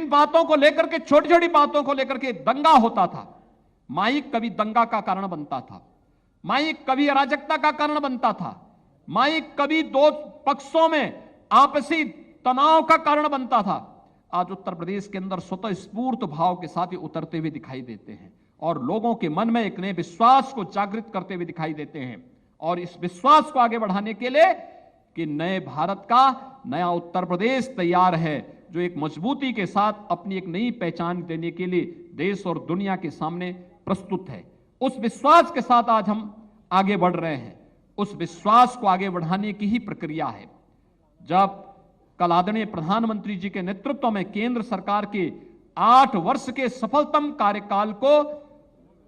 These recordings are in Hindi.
जिन बातों को लेकर के, छोटी छोटी बातों को लेकर के दंगा होता था, माइक कभी दंगा का कारण बनता था, माइक कभी अराजकता का कारण बनता था, माइक कभी दो पक्षों में आपसी तनाव का कारण बनता था। आज उत्तर प्रदेश के अंदर स्वतः स्फूर्त भाव के साथ ही उतरते हुए दिखाई देते हैं और लोगों के मन में एक नए विश्वास को जागृत करते हुए दिखाई देते हैं। और इस विश्वास को आगे बढ़ाने के लिए कि नए भारत का नया उत्तर प्रदेश तैयार है, जो एक मजबूती के साथ अपनी एक नई पहचान देने के लिए देश और दुनिया के सामने प्रस्तुत है। उस विश्वास के साथ आज हम आगे बढ़ रहे हैं। उस विश्वास को आगे बढ़ाने की ही प्रक्रिया है। जब कल आदरणीय प्रधानमंत्री जी के नेतृत्व में केंद्र सरकार के 8 वर्ष के सफलतम कार्यकाल को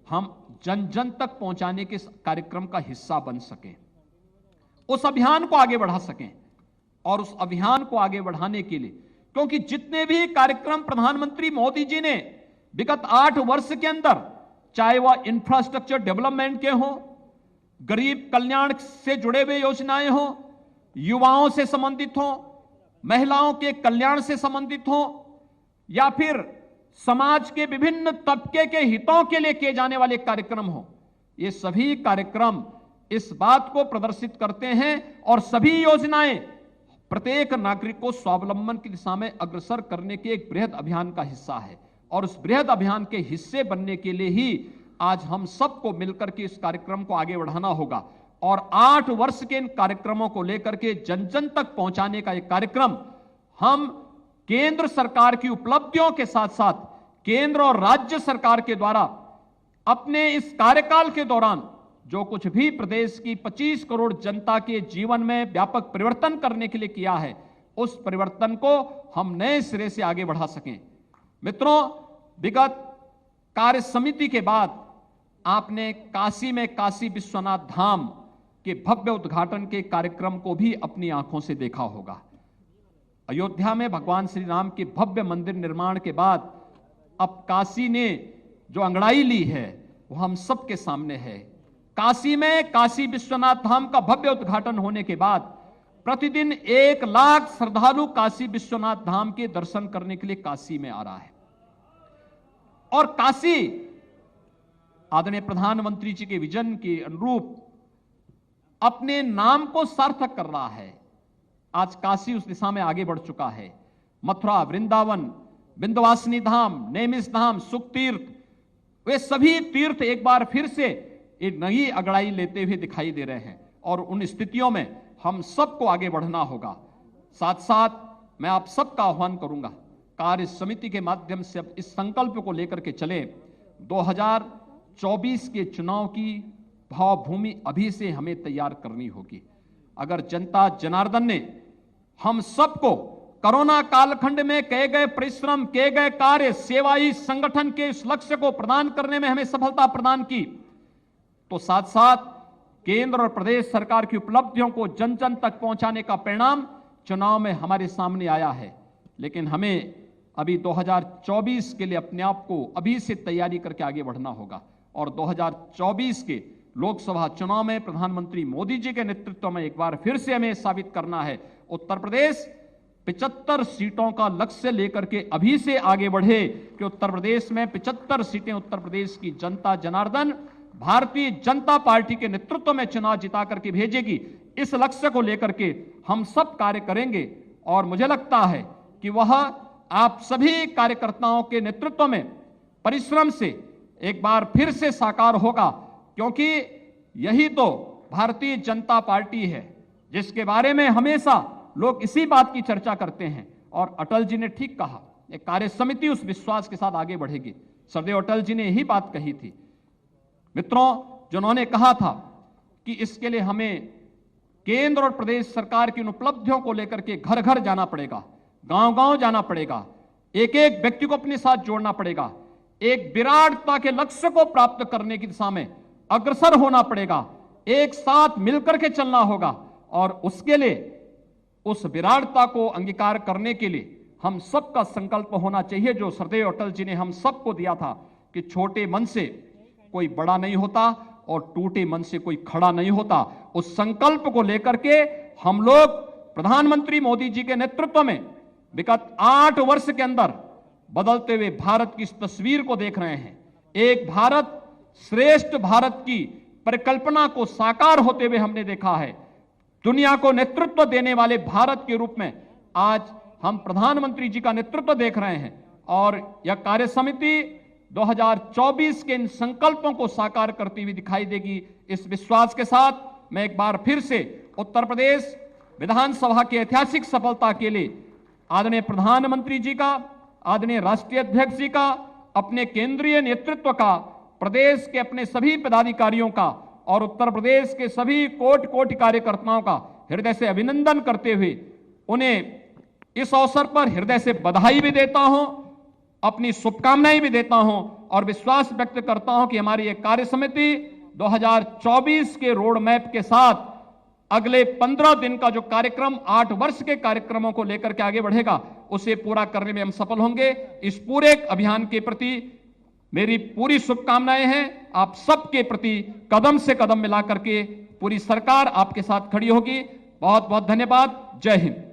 हम जन जन तक पहुंचाने के कार्यक्रम का हिस्सा बन सके, उस अभियान को आगे बढ़ा सकें। और उस अभियान को आगे बढ़ाने के लिए, क्योंकि जितने भी कार्यक्रम प्रधानमंत्री मोदी जी ने विगत 8 वर्ष के अंदर, चाहे वह इंफ्रास्ट्रक्चर डेवलपमेंट के हों, गरीब कल्याण से जुड़े हुए योजनाएं हों, युवाओं से संबंधित हों, महिलाओं के कल्याण से संबंधित हों, या फिर समाज के विभिन्न तबके के हितों के लिए किए जाने वाले कार्यक्रम हों, ये सभी कार्यक्रम इस बात को प्रदर्शित करते हैं और सभी योजनाएं प्रत्येक नागरिक को स्वावलंबन की दिशा में अग्रसर करने के एक बृहद अभियान का हिस्सा है। और उस बृहद अभियान के हिस्से बनने के लिए ही आज हम सबको मिलकर के इस कार्यक्रम को आगे बढ़ाना होगा। और 8 वर्ष के इन कार्यक्रमों को लेकर के जन जन तक पहुंचाने का एक कार्यक्रम हम केंद्र सरकार की उपलब्धियों के साथ साथ केंद्र और राज्य सरकार के द्वारा अपने इस कार्यकाल के दौरान जो कुछ भी प्रदेश की 25 करोड़ जनता के जीवन में व्यापक परिवर्तन करने के लिए किया है, उस परिवर्तन को हम नए सिरे से आगे बढ़ा सकें। मित्रों, विगत कार्य समिति के बाद आपने काशी में काशी विश्वनाथ धाम के भव्य उद्घाटन के कार्यक्रम को भी अपनी आंखों से देखा होगा। अयोध्या में भगवान श्री राम के भव्य मंदिर निर्माण के बाद अब काशी ने जो अंगड़ाई ली है वो हम सबके सामने है। काशी में काशी विश्वनाथ धाम का भव्य उद्घाटन होने के बाद प्रतिदिन 1 लाख श्रद्धालु काशी विश्वनाथ धाम के दर्शन करने के लिए काशी में आ रहा है। और काशी आदरणीय प्रधानमंत्री जी के विजन के अनुरूप अपने नाम को सार्थक कर रहा है। आज काशी उस दिशा में आगे बढ़ चुका है। मथुरा, वृंदावन, विंध्यवासिनी धाम, नेमिष धाम, सुख तीर्थ, वे सभी तीर्थ एक बार फिर से एक नई अगड़ाई लेते हुए दिखाई दे रहे हैं। और उन स्थितियों में हम सबको आगे बढ़ना होगा। साथ साथ मैं आप सबका आह्वान करूंगा, कार्य समिति के माध्यम से अब इस संकल्प को लेकर के चले। 2024 के चुनाव की भावभूमि अभी से हमें तैयार करनी होगी। अगर जनता जनार्दन ने हम सबको कोरोना कालखंड में किए गए परिश्रम, किए गए कार्य, सेवाई संगठन के इस लक्ष्य को प्रदान करने में हमें सफलता प्रदान की, तो साथ साथ केंद्र और प्रदेश सरकार की उपलब्धियों को जन जन तक पहुंचाने का परिणाम चुनाव में हमारे सामने आया है। लेकिन हमें अभी 2024 के लिए अपने आप को अभी से तैयारी करके आगे बढ़ना होगा। और 2024 के लोकसभा चुनाव में प्रधानमंत्री मोदी जी के नेतृत्व में एक बार फिर से हमें साबित करना है, उत्तर प्रदेश 75 सीटों का लक्ष्य लेकर के अभी से आगे बढ़े कि उत्तर प्रदेश में 75 सीटें उत्तर प्रदेश की जनता जनार्दन भारतीय जनता पार्टी के नेतृत्व में चुनाव जिता करके भेजेगी। इस लक्ष्य को लेकर के हम सब कार्य करेंगे और मुझे लगता है कि वह आप सभी कार्यकर्ताओं के नेतृत्व में परिश्रम से एक बार फिर से साकार होगा, क्योंकि यही तो भारतीय जनता पार्टी है जिसके बारे में हमेशा लोग इसी बात की चर्चा करते हैं। और अटल जी ने ठीक कहा, एक कार्य समिति उस विश्वास के साथ आगे बढ़ेगी। सरदेव अटल जी ने यही बात कही थी मित्रों, जिन्होंने कहा था कि इसके लिए हमें केंद्र और प्रदेश सरकार की उन उपलब्धियों को लेकर के घर घर जाना पड़ेगा, गांव-गांव जाना पड़ेगा, एक एक व्यक्ति को अपने साथ जोड़ना पड़ेगा, एक विराटता के लक्ष्य को प्राप्त करने की दिशा में अग्रसर होना पड़ेगा, एक साथ मिलकर के चलना होगा। और उसके लिए, उस विराटता को अंगीकार करने के लिए हम सबका संकल्प होना चाहिए, जो सरदेव अटल जी ने हम सबको दिया था कि छोटे मन से कोई बड़ा नहीं होता और टूटे मन से कोई खड़ा नहीं होता। उस संकल्प को लेकर के हम लोग प्रधानमंत्री मोदी जी के नेतृत्व में विगत 8 वर्ष के अंदर बदलते हुए भारत की इस तस्वीर को देख रहे हैं। एक भारत श्रेष्ठ भारत की परिकल्पना को साकार होते हुए हमने देखा है। दुनिया को नेतृत्व देने वाले भारत के रूप में आज हम प्रधानमंत्री जी का नेतृत्व देख रहे हैं और यह कार्य समिति 2024 के इन संकल्पों को साकार करती हुई दिखाई देगी। इस विश्वास के साथ मैं एक बार फिर से उत्तर प्रदेश विधानसभा की ऐतिहासिक सफलता के लिए आदरणीय प्रधानमंत्री जी का, आदरणीय राष्ट्रीय अध्यक्ष जी का, अपने केंद्रीय नेतृत्व का, प्रदेश के अपने सभी पदाधिकारियों का और उत्तर प्रदेश के सभी कोटि कोटि कार्यकर्ताओं का हृदय से अभिनंदन करते हुए उन्हें इस अवसर पर हृदय से बधाई भी देता हूं, अपनी शुभकामनाएं भी देता हूं और विश्वास व्यक्त करता हूं कि हमारी एक कार्य समिति 2024 के रोड मैप के साथ अगले 15 दिन का जो कार्यक्रम 8 वर्ष के कार्यक्रमों को लेकर के आगे बढ़ेगा उसे पूरा करने में हम सफल होंगे। इस पूरे अभियान के प्रति मेरी पूरी शुभकामनाएं हैं। आप सबके प्रति कदम से कदम मिला करके पूरी सरकार आपके साथ खड़ी होगी। बहुत बहुत धन्यवाद। जय हिंद।